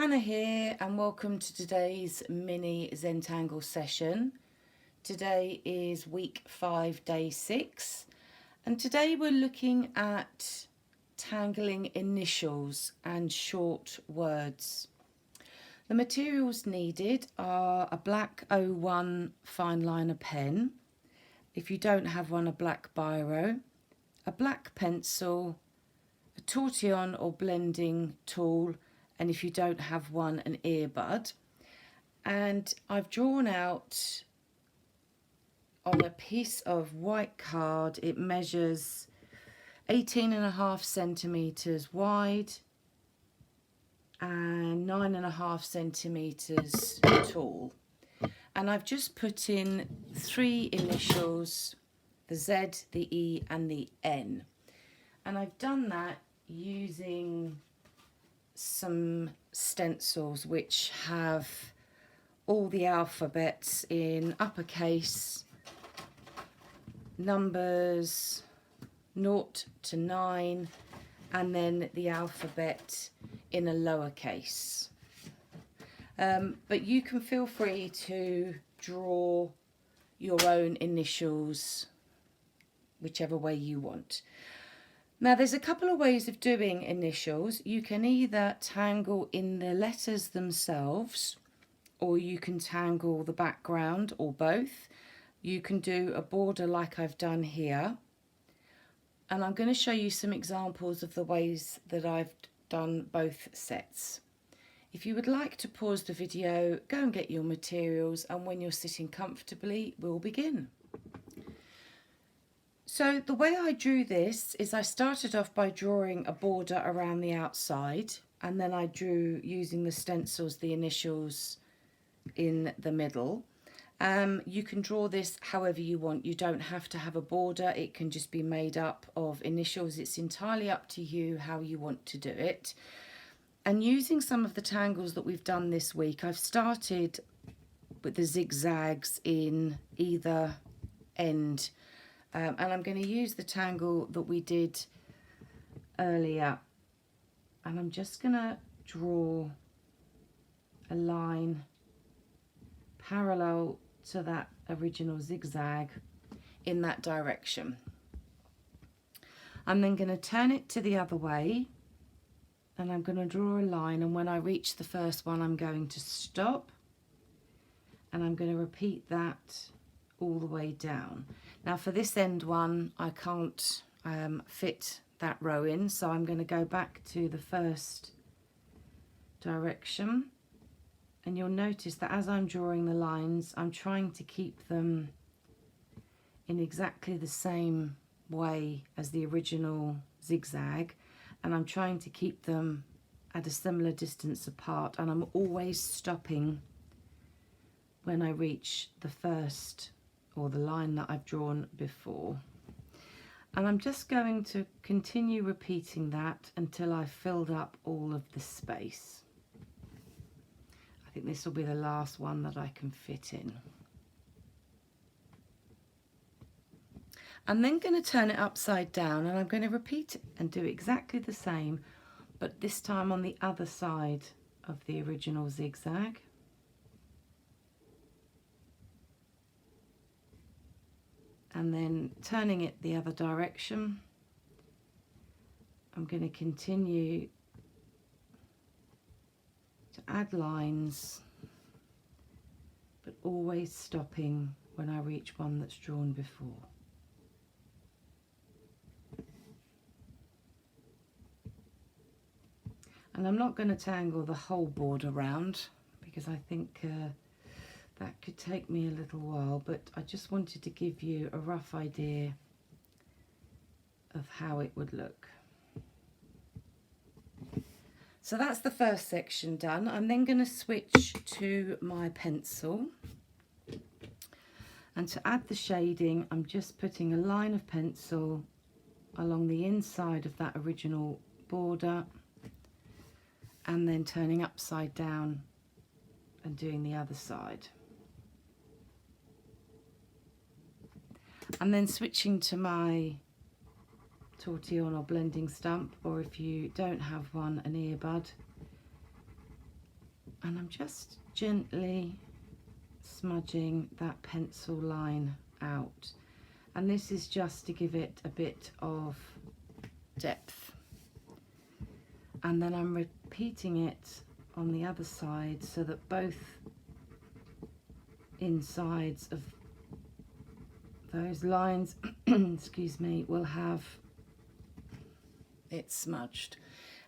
Hannah here and welcome to today's mini Zentangle session. Today is week 5, day 6, and today we're looking at tangling initials and short words. The materials needed are a black 01 fine liner pen, if you don't have one, a black biro, a black pencil, a tortillon or blending tool, and if you don't have one, an earbud. And I've drawn out on a piece of white card, it measures 18.5 centimetres wide and 9.5 centimetres tall. And I've just put in 3 initials, the Z, the E and the N. And I've done that using some stencils which have all the alphabets in uppercase, numbers 0 to 9, and then the alphabet in a lowercase. But you can feel free to draw your own initials whichever way you want. Now there's a couple of ways of doing initials. You can either tangle in the letters themselves, or you can tangle the background, or both. You can do a border like I've done here. And I'm going to show you some examples of the ways that I've done both sets. If you would like to pause the video, go and get your materials, and when you're sitting comfortably, we'll begin. So the way I drew this is I started off by drawing a border around the outside, and then I drew, using the stencils, the initials in the middle. You can draw this however you want. You don't have to have a border. It can just be made up of initials. It's entirely up to you how you want to do it. And using some of the tangles that we've done this week, I've started with the zigzags in either end. And I'm going to use the tangle that we did earlier, and I'm just going to draw a line parallel to that original zigzag in that direction. I'm then going to turn it to the other way, and I'm going to draw a line, and when I reach the first one I'm going to stop, and I'm going to repeat that all the way down. Now for this end one I can't fit that row in, so I'm going to go back to the first direction, and you'll notice that as I'm drawing the lines I'm trying to keep them in exactly the same way as the original zigzag, and I'm trying to keep them at a similar distance apart, and I'm always stopping when I reach the first, or the line that I've drawn before. And I'm just going to continue repeating that until I've filled up all of the space. I think this will be the last one that I can fit in. I'm then going to turn it upside down, and I'm going to repeat and do exactly the same, but this time on the other side of the original zigzag. And then turning it the other direction, I'm going to continue to add lines, but always stopping when I reach one that's drawn before. And I'm not going to tangle the whole border round, because I think that could take me a little while, but I just wanted to give you a rough idea of how it would look. So that's the first section done. I'm then going to switch to my pencil, and to add the shading I'm just putting a line of pencil along the inside of that original border, and then turning upside down and doing the other side. And then switching to my tortillon or blending stump, or if you don't have one, an earbud, And I'm just gently smudging that pencil line out, and this is just to give it a bit of depth. And then I'm repeating it on the other side so that both insides of those lines excuse me, will have it smudged.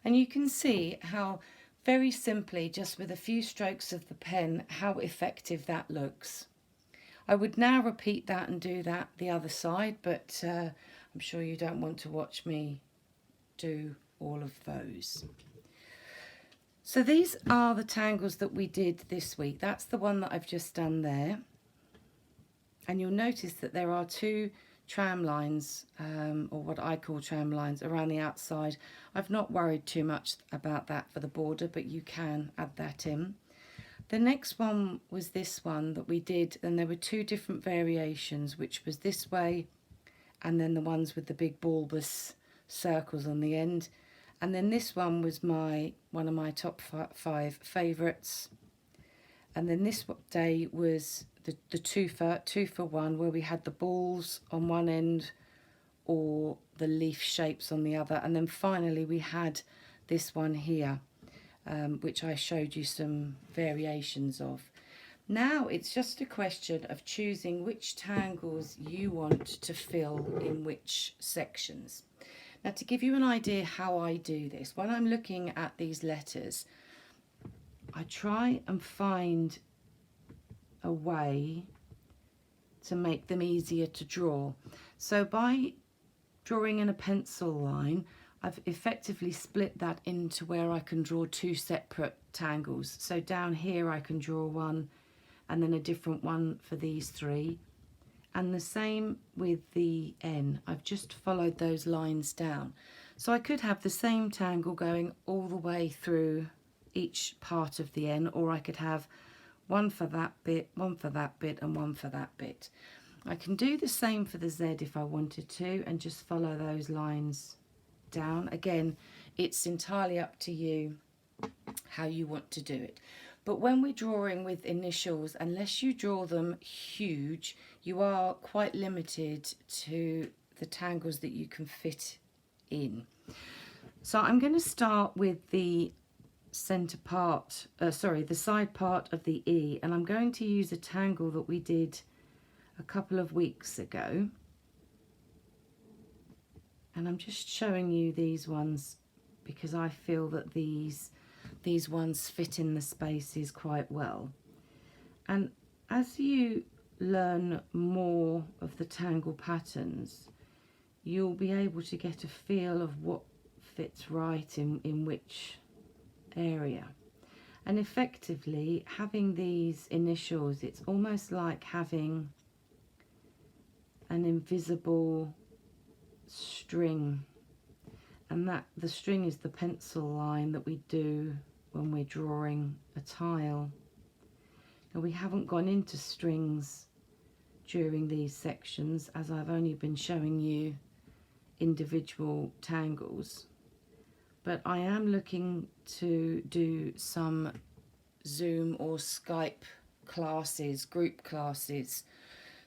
And you can see how very simply, just with a few strokes of the pen, how effective that looks. I would now repeat that and do that the other side, but I'm sure you don't want to watch me do all of those. So these are the tangles that we did this week. That's the one that I've just done there. And you'll notice that there are two tram lines, or what I call tram lines, around the outside. I've not worried too much about that for the border, but you can add that in. The next one was this one that we did, and there were two different variations, which was this way, and then the ones with the big bulbous circles on the end. And then this one was one of my top 5 favourites. And then this day was the two for one, where we had the balls on one end or the leaf shapes on the other. And then finally we had this one here, which I showed you some variations of. Now it's just a question of choosing which tangles you want to fill in which sections. Now, to give you an idea how I do this, when I'm looking at these letters, I try and find a way to make them easier to draw. So by drawing in a pencil line, I've effectively split that into where I can draw two separate tangles. So down here I can draw one, and then a different one for these three. And the same with the N. I've just followed those lines down. So I could have the same tangle going all the way through each part of the N, or I could have one for that bit, one for that bit, and one for that bit. I can do the same for the Z if I wanted to, and just follow those lines down. Again, it's entirely up to you how you want to do it. But when we're drawing with initials, unless you draw them huge, you are quite limited to the tangles that you can fit in. So I'm going to start with the the side part of the E, and I'm going to use a tangle that we did a couple of weeks ago. And I'm just showing you these ones because I feel that these ones fit in the spaces quite well. And as you learn more of the tangle patterns, you'll be able to get a feel of what fits right in which area. And effectively, having these initials, it's almost like having an invisible string, and that the string is the pencil line that we do when we're drawing a tile. Now, we haven't gone into strings during these sections, as I've only been showing you individual tangles, but I am looking to do some Zoom or Skype classes, group classes.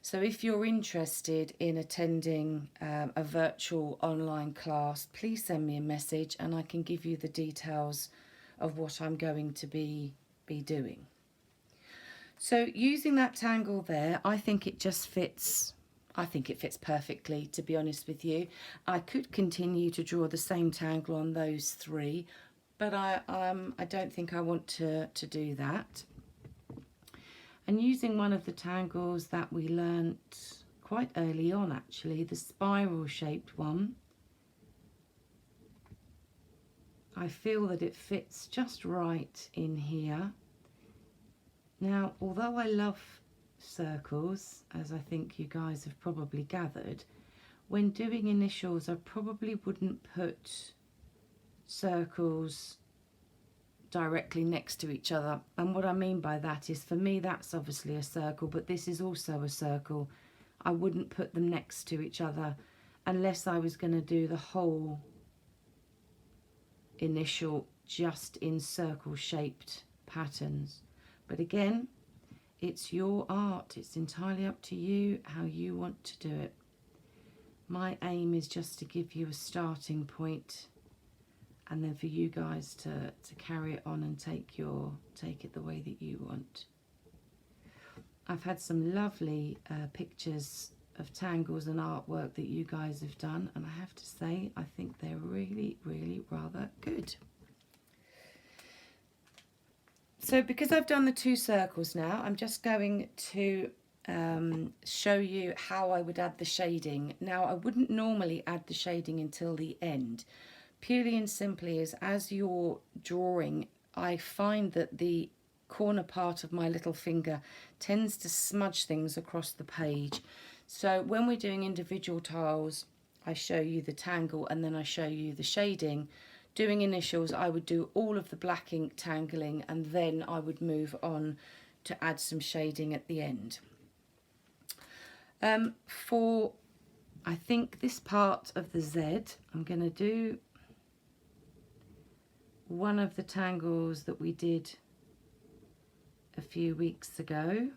So if you're interested in attending a virtual online class, please send me a message and I can give you the details of what I'm going to be doing. So using that tangle there, I think it just fits. I think it fits perfectly, to be honest with you. I could continue to draw the same tangle on those three, but I don't think I want to do that. And using one of the tangles that we learnt quite early on, actually, the spiral shaped one, I feel that it fits just right in here. Now, although I love circles, as I think you guys have probably gathered, when doing initials I probably wouldn't put circles directly next to each other. And what I mean by that is, for me that's obviously a circle, but this is also a circle. I wouldn't put them next to each other unless I was going to do the whole initial just in circle shaped patterns. But again, it's your art. It's entirely up to you how you want to do it. My aim is just to give you a starting point, and then for you guys to carry it on and take it the way that you want. I've had some lovely pictures of tangles and artwork that you guys have done, and I have to say I think they're really, really rather good. So because I've done the 2 circles now, I'm just going to show you how I would add the shading. Now, I wouldn't normally add the shading until the end, purely and simply as you're drawing, I find that the corner part of my little finger tends to smudge things across the page. So when we're doing individual tiles, I show you the tangle and then I show you the shading. Doing initials, I would do all of the black ink tangling and then I would move on to add some shading at the end. For, I think, this part of the Z, I'm going to do one of the tangles that we did a few weeks ago.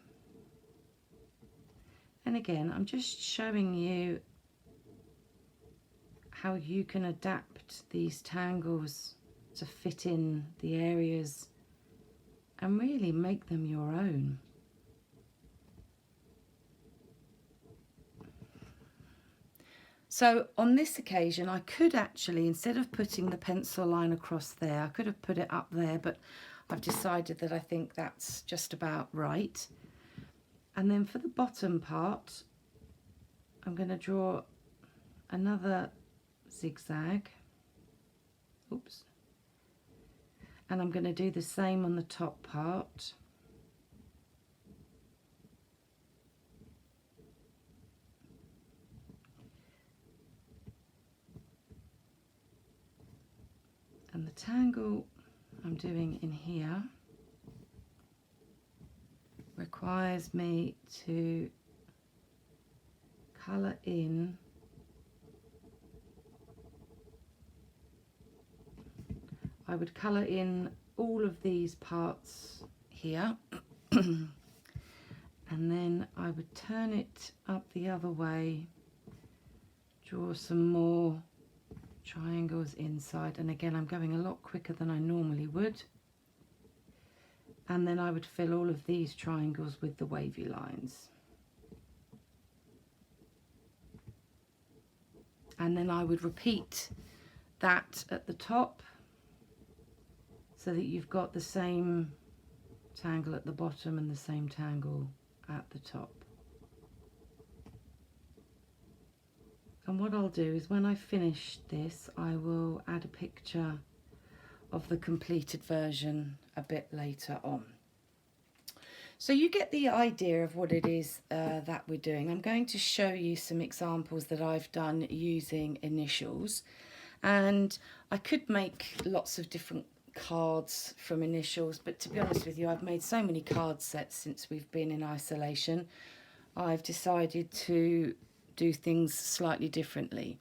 And again, I'm just showing you how you can adapt these tangles to fit in the areas and really make them your own. So on this occasion, I could actually, instead of putting the pencil line across there, I could have put it up there, but I've decided that I think that's just about right. And then for the bottom part, I'm going to draw another zigzag. Oops. And I'm going to do the same on the top part. And the tangle I'm doing in here requires me to colour in I would colour in all of these parts here and then I would turn it up the other way, draw some more triangles inside, and again I'm going a lot quicker than I normally would, and then I would fill all of these triangles with the wavy lines, and then I would repeat that at the top so that you've got the same tangle at the bottom and the same tangle at the top. And what I'll do is when I finish this, I will add a picture of the completed version a bit later on. So you get the idea of what it is that we're doing. I'm going to show you some examples that I've done using initials, and I could make lots of different cards from initials, but to be honest with you, I've made so many card sets since we've been in isolation. I've decided to do things slightly differently.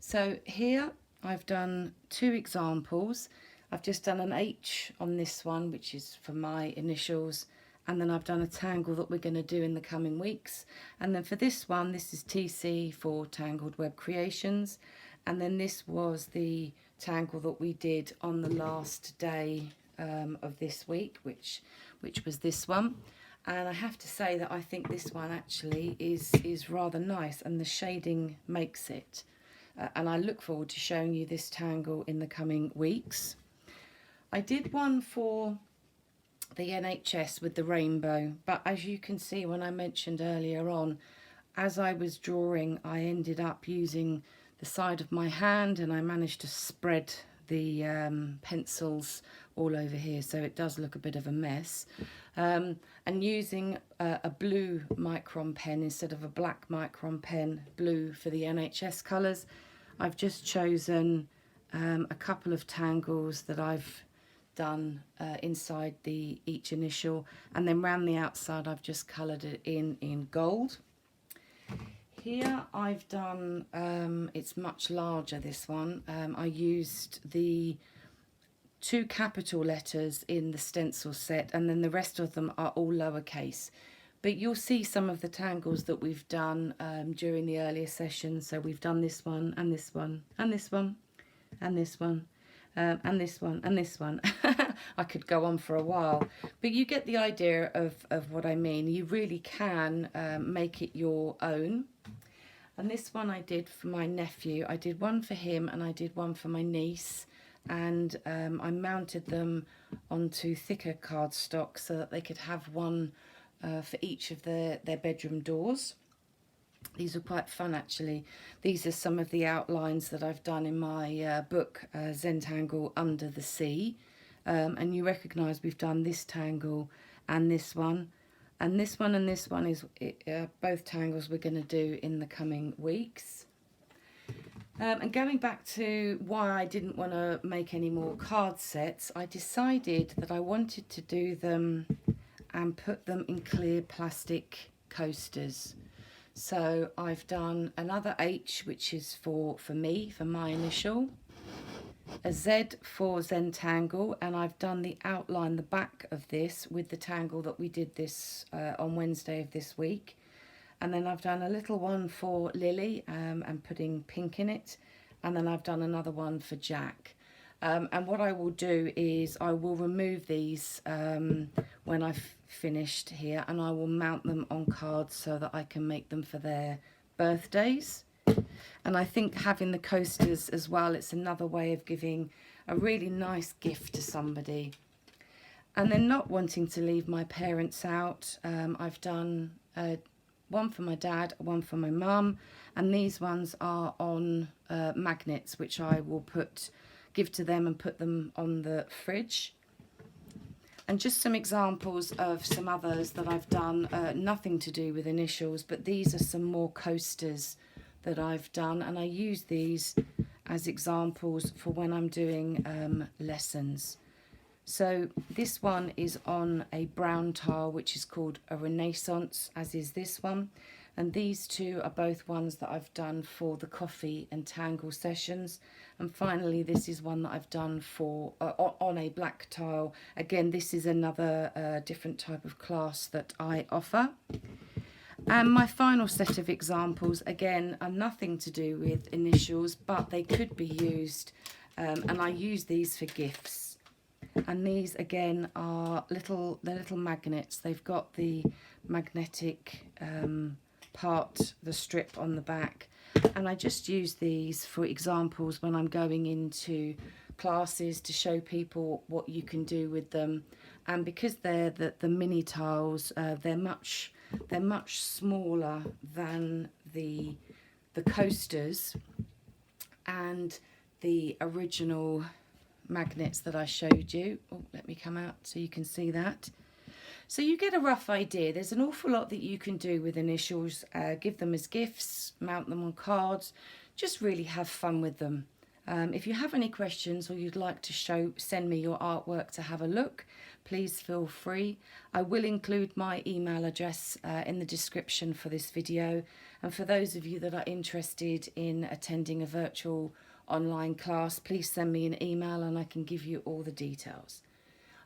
So here I've done 2 examples. I've just done an H on this one, which is for my initials, and then I've done a tangle that we're going to do in the coming weeks. And then for this one, this is TC for Tangled Web Creations, and then this was the tangle that we did on the last day of this week, which was this one. And I have to say that I think this one actually is rather nice, and the shading makes it. And I look forward to showing you this tangle in the coming weeks. I did one for the NHS with the rainbow, but as you can see when I mentioned earlier on, as I was drawing, I ended up using the side of my hand and I managed to spread the pencils all over here, so it does look a bit of a mess. And using a blue micron pen instead of a black micron pen, blue for the NHS colours, I've just chosen a couple of tangles that I've done inside each initial, and then round the outside I've just coloured it in gold. Here I've done, it's much larger, this one. I used the 2 capital letters in the stencil set, and then the rest of them are all lowercase. But you'll see some of the tangles that we've done during the earlier sessions. So we've done this one, and this one, and this one, and this one, and this one, and this one. I could go on for a while, but you get the idea of what I mean. You really can make it your own. And this one I did for my nephew. I did one for him and I did one for my niece, and I mounted them onto thicker cardstock so that they could have one for each of their bedroom doors. These are quite fun, actually. These are some of the outlines that I've done in my book, Zentangle Under the Sea. And you recognise we've done this tangle and this one. And this one and this one is both tangles we're going to do in the coming weeks. And going back to why I didn't want to make any more card sets, I decided that I wanted to do them and put them in clear plastic coasters. So I've done another H, which is for me, for my initial, a Z for Zentangle, and I've done the outline, the back of this with the tangle that we did this on Wednesday of this week. And then I've done a little one for Lily and putting pink in it, and then I've done another one for Jack. And what I will do is I will remove these when I've finished here, and I will mount them on cards so that I can make them for their birthdays. And I think having the coasters as well, it's another way of giving a really nice gift to somebody. And then not wanting to leave my parents out, I've done one for my dad, one for my mum, and these ones are on magnets, which I will give to them and put them on the fridge. And just some examples of some others that I've done, nothing to do with initials, but these are some more coasters that I've done, and I use these as examples for when I'm doing lessons. So this one is on a brown tile, which is called a Renaissance, as is this one. And these two are both ones that I've done for the coffee and tangle sessions. And finally, this is one that I've done for on a black tile. Again, this is another different type of class that I offer. And my final set of examples, again, are nothing to do with initials, but they could be used, and I use these for gifts. And these, again, are little magnets. They've got the magnetic part, the strip on the back, and I just use these for examples when I'm going into classes to show people what you can do with them. And because they're the mini tiles, they're much smaller than the coasters and the original magnets that I showed you. Oh, let me come out so you can see that. So you get a rough idea. There's an awful lot that you can do with initials. Give them as gifts, mount them on cards, just really have fun with them. If you have any questions or you'd like to send me your artwork to have a look, please feel free. I will include my email address in the description for this video. And for those of you that are interested in attending a virtual online class, please send me an email and I can give you all the details.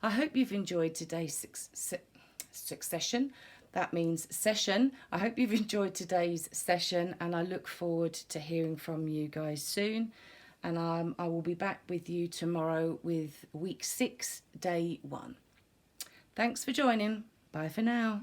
I hope you've enjoyed today's session. That means session. I hope you've enjoyed today's session, and I look forward to hearing from you guys soon. And I will be back with you tomorrow with week 6, day 1. Thanks for joining. Bye for now.